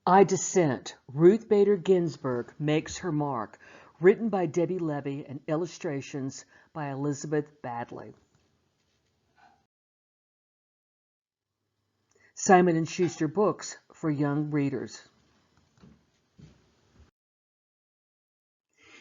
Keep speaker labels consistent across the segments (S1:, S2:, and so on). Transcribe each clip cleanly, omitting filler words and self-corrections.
S1: I Dissent, Ruth Bader Ginsburg Makes Her Mark, written by Debbie Levy and illustrations by Elizabeth Baddeley. Simon & Schuster Books for young readers.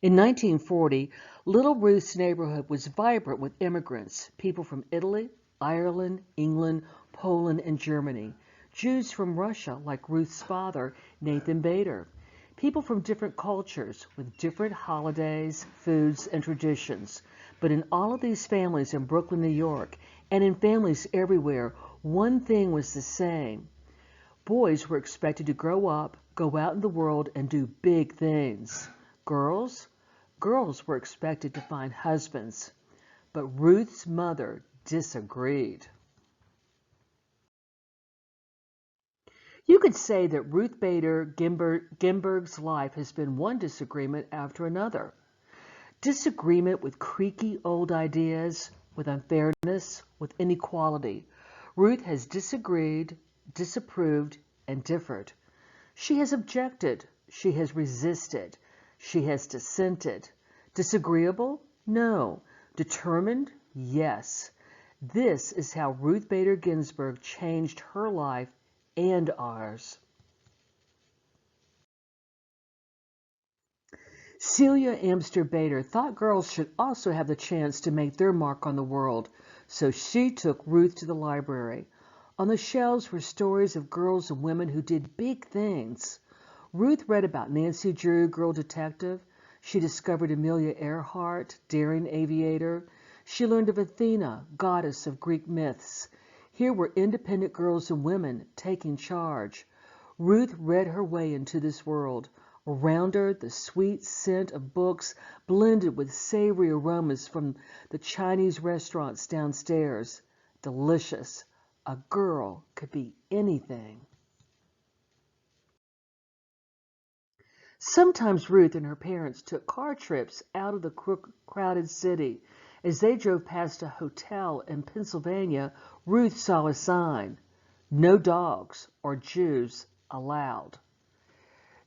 S1: In 1940, Little Ruth's neighborhood was vibrant with immigrants, people from Italy, Ireland, England, Poland, and Germany, Jews from Russia like Ruth's father, Nathan Bader, people from different cultures with different holidays, foods, and traditions. But in all of these families in Brooklyn, New York, and in families everywhere, one thing was the same. Boys were expected to grow up, go out in the world, and do big things. Girls were expected to find husbands. But Ruth's mother disagreed. You could say that Ruth Bader Ginsburg's life has been one disagreement after another. Disagreement with creaky old ideas, with unfairness, with inequality. Ruth has disagreed, disapproved, and differed. She has objected. She has resisted. She has dissented. Disagreeable? No. Determined? Yes. This is how Ruth Bader Ginsburg changed her life and ours. Celia Amster Bader thought girls should also have the chance to make their mark on the world, so she took Ruth to the library. On the shelves were stories of girls and women who did big things. Ruth read about Nancy Drew, girl detective. She discovered Amelia Earhart, daring aviator. She learned of Athena, goddess of Greek myths. Here were independent girls and women taking charge. Ruth read her way into this world. Around her, the sweet scent of books blended with savory aromas from the Chinese restaurants downstairs. Delicious. A girl could be anything. Sometimes Ruth and her parents took car trips out of the crowded city. As they drove past a hotel in Pennsylvania, Ruth saw a sign, "No dogs or Jews allowed."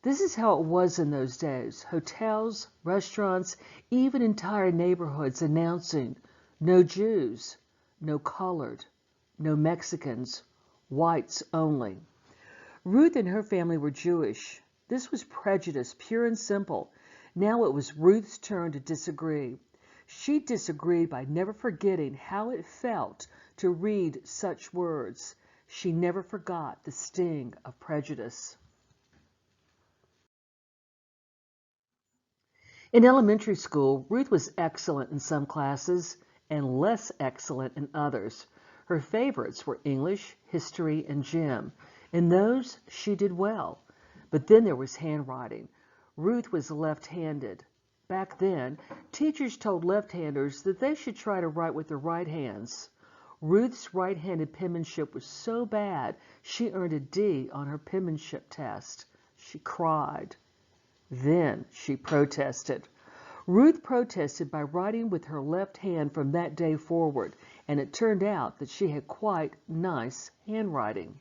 S1: This is how it was in those days. Hotels, restaurants, even entire neighborhoods announcing, "No Jews, no colored, no Mexicans, whites only." Ruth and her family were Jewish. This was prejudice, pure and simple. Now it was Ruth's turn to disagree. She disagreed by never forgetting how it felt to read such words. She never forgot the sting of prejudice. In elementary school, Ruth was excellent in some classes and less excellent in others. Her favorites were English, history, and gym. In those, she did well. But then there was handwriting. Ruth was left-handed. Back then, teachers told left-handers that they should try to write with their right hands. Ruth's right-handed penmanship was so bad, she earned a D on her penmanship test. She cried. Then she protested. Ruth protested by writing with her left hand from that day forward, and it turned out that she had quite nice handwriting.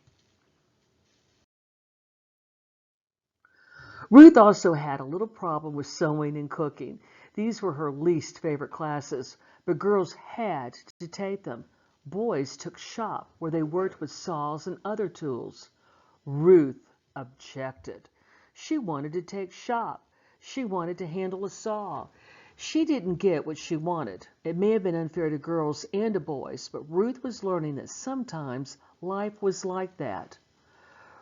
S1: Ruth also had a little problem with sewing and cooking. These were her least favorite classes, but girls had to take them. Boys took shop, where they worked with saws and other tools. Ruth objected. She wanted to take shop. She wanted to handle a saw. She didn't get what she wanted. It may have been unfair to girls and to boys, but Ruth was learning that sometimes life was like that.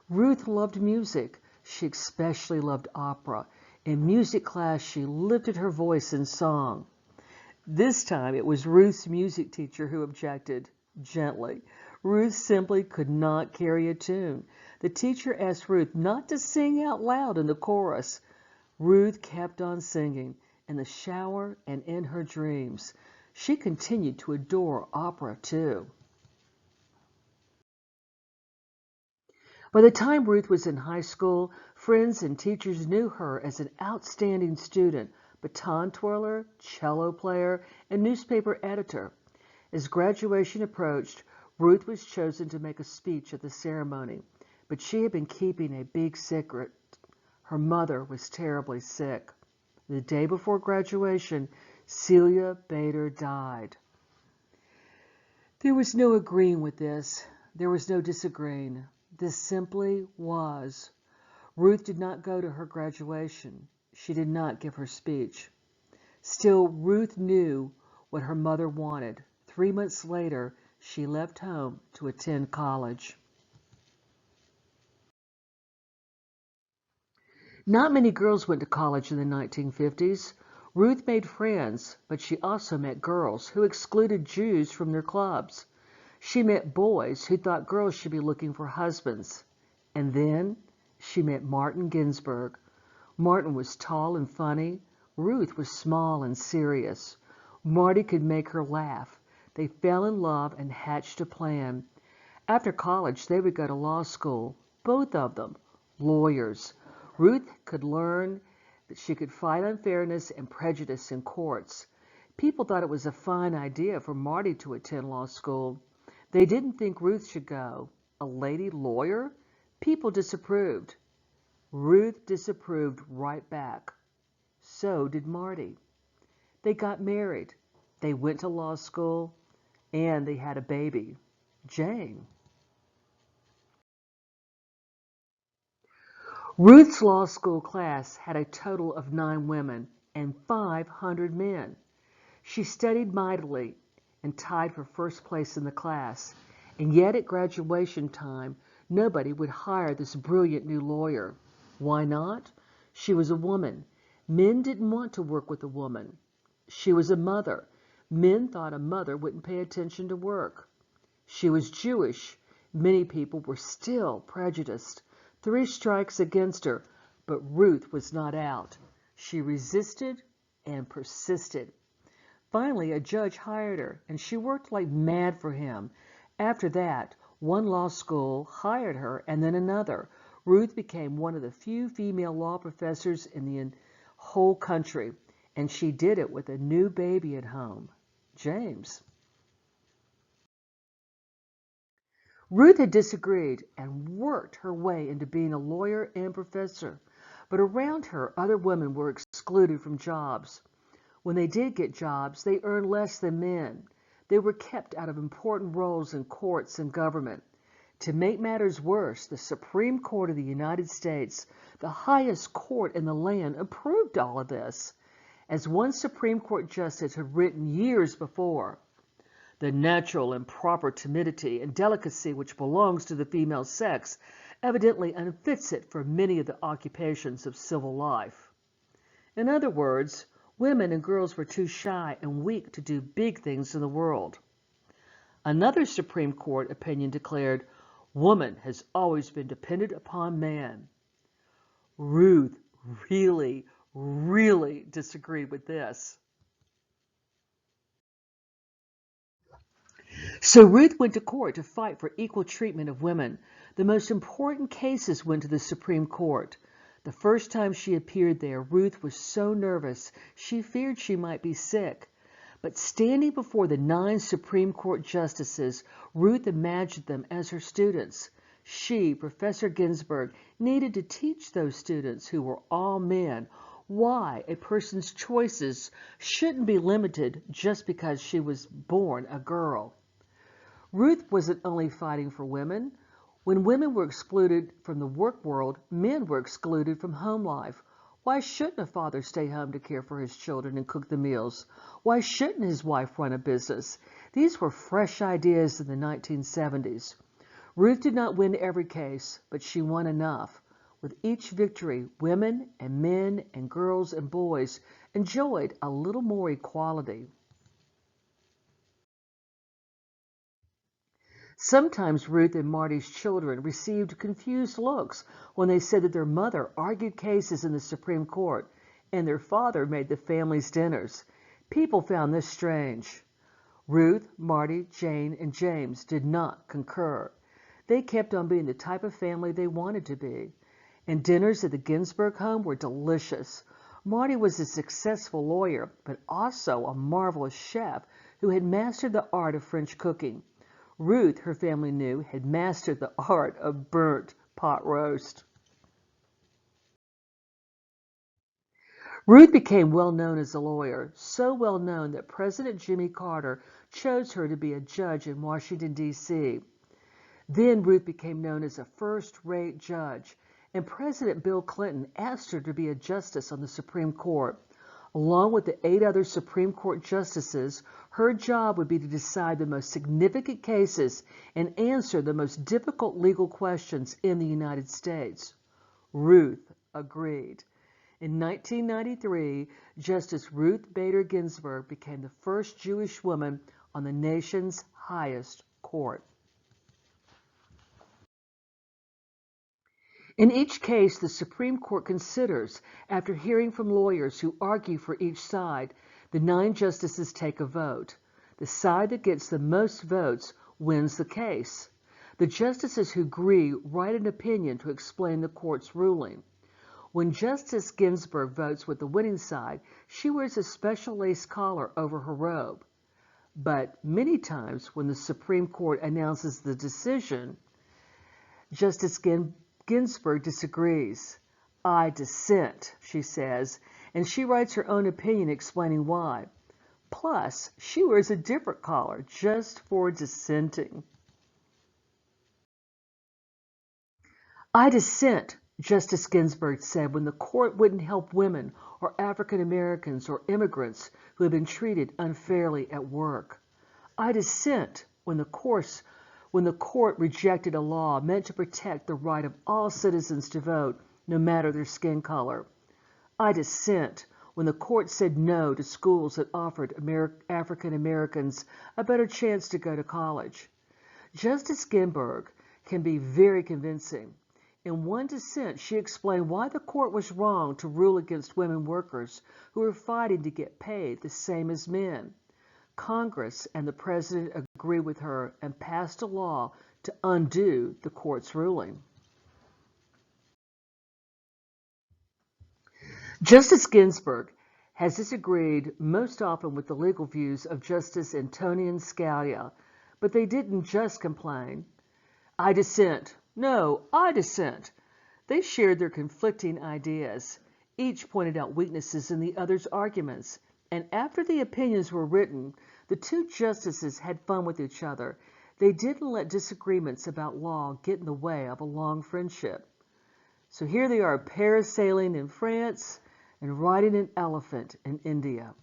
S1: Ruth loved music. She especially loved opera. In music class, she lifted her voice in song. This time, it was Ruth's music teacher who objected, gently. Ruth simply could not carry a tune. The teacher asked Ruth not to sing out loud in the chorus. Ruth kept on singing, in the shower and in her dreams. She continued to adore opera, too. By the time Ruth was in high school, friends and teachers knew her as an outstanding student, baton twirler, cello player, and newspaper editor. As graduation approached, Ruth was chosen to make a speech at the ceremony. but she had been keeping a big secret. Her mother was terribly sick. The day before graduation, Celia Bader died. There was no agreeing with this. There was no disagreeing. This simply was. Ruth did not go to her graduation. She did not give her speech. Still, Ruth knew what her mother wanted. 3 months later, she left home to attend college. Not many girls went to college in the 1950s. Ruth made friends, but she also met girls who excluded Jews from their clubs. She met boys who thought girls should be looking for husbands. And then she met Martin Ginsburg. Martin was tall and funny. Ruth was small and serious. Marty could make her laugh. They fell in love and hatched a plan. After college, they would go to law school, both of them, lawyers. Ruth could learn that she could fight unfairness and prejudice in courts. People thought it was a fine idea for Marty to attend law school. They didn't think Ruth should go. A lady lawyer? People disapproved. Ruth disapproved right back. So did Marty. They got married. They went to law school, and they had a baby, Jane. Ruth's law school class had a total of 9 women and 500 men. She studied mightily and tied for first place in the class, and yet at graduation time, nobody would hire this brilliant new lawyer. Why not? She was a woman. Men didn't want to work with a woman. She was a mother. Men thought a mother wouldn't pay attention to work. She was Jewish. Many people were still prejudiced. 3 strikes against her, but Ruth was not out. She resisted and persisted. Finally, a judge hired her, and she worked like mad for him. After that, one law school hired her, and then another. Ruth became one of the few female law professors in the whole country, and she did it with a new baby at home, James. Ruth had disagreed and worked her way into being a lawyer and professor, but around her, other women were excluded from jobs. When they did get jobs, they earned less than men. They were kept out of important roles in courts and government. To make matters worse, the Supreme Court of the United States, the highest court in the land, approved all of this. As one Supreme Court justice had written years before, the natural and proper timidity and delicacy which belongs to the female sex evidently unfits it for many of the occupations of civil life. In other words, women and girls were too shy and weak to do big things in the world. Another Supreme Court opinion declared, woman has always been dependent upon man. Ruth really disagreed with this. So Ruth went to court to fight for equal treatment of women. The most important cases went to the Supreme Court. The first time she appeared there, Ruth was so nervous she feared she might be sick. But standing before the 9 Supreme Court justices, Ruth imagined them as her students. She, Professor Ginsburg, needed to teach those students, who were all men, why a person's choices shouldn't be limited just because she was born a girl. Ruth wasn't only fighting for women. When women were excluded from the work world, men were excluded from home life. Why shouldn't a father stay home to care for his children and cook the meals? Why shouldn't his wife run a business? These were fresh ideas in the 1970s. Ruth did not win every case, but she won enough. With each victory, women and men and girls and boys enjoyed a little more equality. Sometimes Ruth and Marty's children received confused looks when they said that their mother argued cases in the Supreme Court and their father made the family's dinners. People found this strange. Ruth, Marty, Jane, and James did not concur. They kept on being the type of family they wanted to be. And dinners at the Ginsburg home were delicious. Marty was a successful lawyer, but also a marvelous chef who had mastered the art of French cooking. Ruth, her family knew, had mastered the art of burnt pot roast. Ruth became well known as a lawyer, so well known that President Jimmy Carter chose her to be a judge in Washington, D.C. Then Ruth became known as a first-rate judge, and President Bill Clinton asked her to be a justice on the Supreme Court. Along with the 8 other Supreme Court justices, her job would be to decide the most significant cases and answer the most difficult legal questions in the United States. Ruth agreed. In 1993, Justice Ruth Bader Ginsburg became the first Jewish woman on the nation's highest court. In each case, the Supreme Court considers, after hearing from lawyers who argue for each side, the 9 justices take a vote. The side that gets the most votes wins the case. The justices who agree write an opinion to explain the court's ruling. When Justice Ginsburg votes with the winning side, she wears a special lace collar over her robe. But many times when the Supreme Court announces the decision, Justice Ginsburg disagrees. "I dissent," she says, and she writes her own opinion explaining why. Plus, she wears a different collar just for dissenting. "I dissent," Justice Ginsburg said when the court wouldn't help women or African Americans or immigrants who had been treated unfairly at work. "I dissent" when the court rejected a law meant to protect the right of all citizens to vote, no matter their skin color. "I dissent" when the court said no to schools that offered African Americans a better chance to go to college. Justice Ginsburg can be very convincing. In one dissent, she explained why the court was wrong to rule against women workers who were fighting to get paid the same as men. Congress and the president agreed with her and passed a law to undo the court's ruling. Justice Ginsburg has disagreed most often with the legal views of Justice Antonin Scalia, but they didn't just complain. "I dissent." "No, I dissent." They shared their conflicting ideas. Each pointed out weaknesses in the other's arguments, and after the opinions were written, the 2 justices had fun with each other. They didn't let disagreements about law get in the way of a long friendship. So here they are parasailing in France and riding an elephant in India.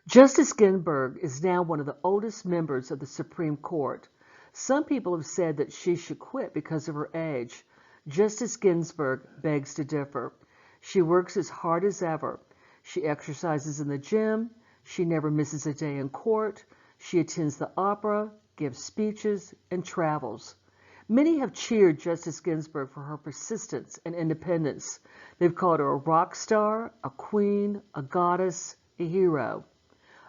S1: Justice Ginsburg is now one of the oldest members of the Supreme Court. Some people have said that she should quit because of her age. Justice Ginsburg begs to differ. She works as hard as ever. She exercises in the gym. She never misses a day in court. She attends the opera, gives speeches, and travels. Many have cheered Justice Ginsburg for her persistence and independence. They've called her a rock star, a queen, a goddess, a hero.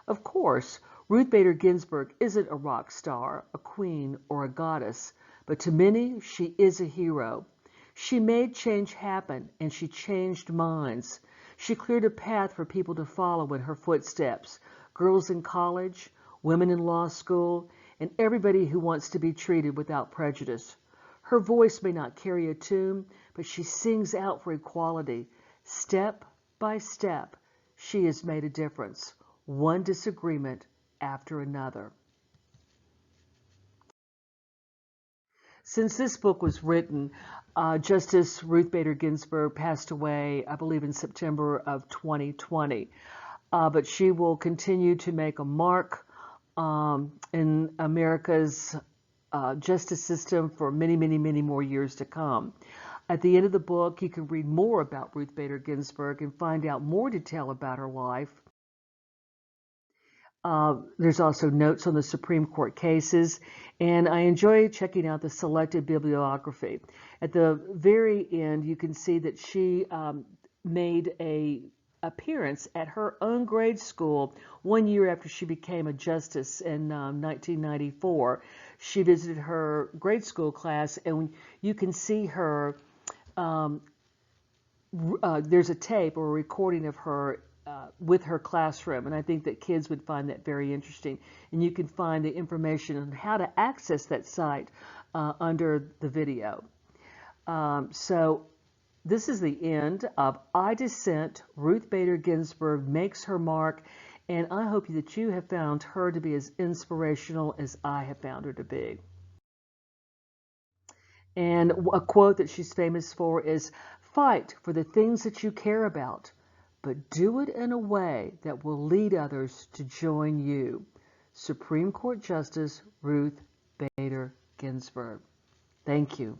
S1: Of course, Ruth Bader Ginsburg isn't a rock star, a queen, or a goddess, but to many, she is a hero. She made change happen, and she changed minds. She cleared a path for people to follow in her footsteps, girls in college, women in law school, and everybody who wants to be treated without prejudice. Her voice may not carry a tune, but she sings out for equality. Step by step, she has made a difference, one disagreement after another. Since this book was written, Justice Ruth Bader Ginsburg passed away, I believe, in September of 2020. But she will continue to make a mark in America's justice system for many, many, many more years to come. At the end of the book, you can read more about Ruth Bader Ginsburg and find out more detail about her life. There's also notes on the Supreme Court cases, and I enjoy checking out the selected bibliography. At the very end, you can see that she made an appearance at her own grade school 1 year after she became a justice in 1994. She visited her grade school class, and you can see her, there's a tape or a recording of her with her classroom, and I think that kids would find that very interesting. And you can find the information on how to access that site under the video. So this is the end of I Dissent. Ruth Bader Ginsburg makes her mark, and I hope that you have found her to be as inspirational as I have found her to be. And a quote that she's famous for is, "Fight for the things that you care about, but do it in a way that will lead others to join you." Supreme Court Justice Ruth Bader Ginsburg. Thank you.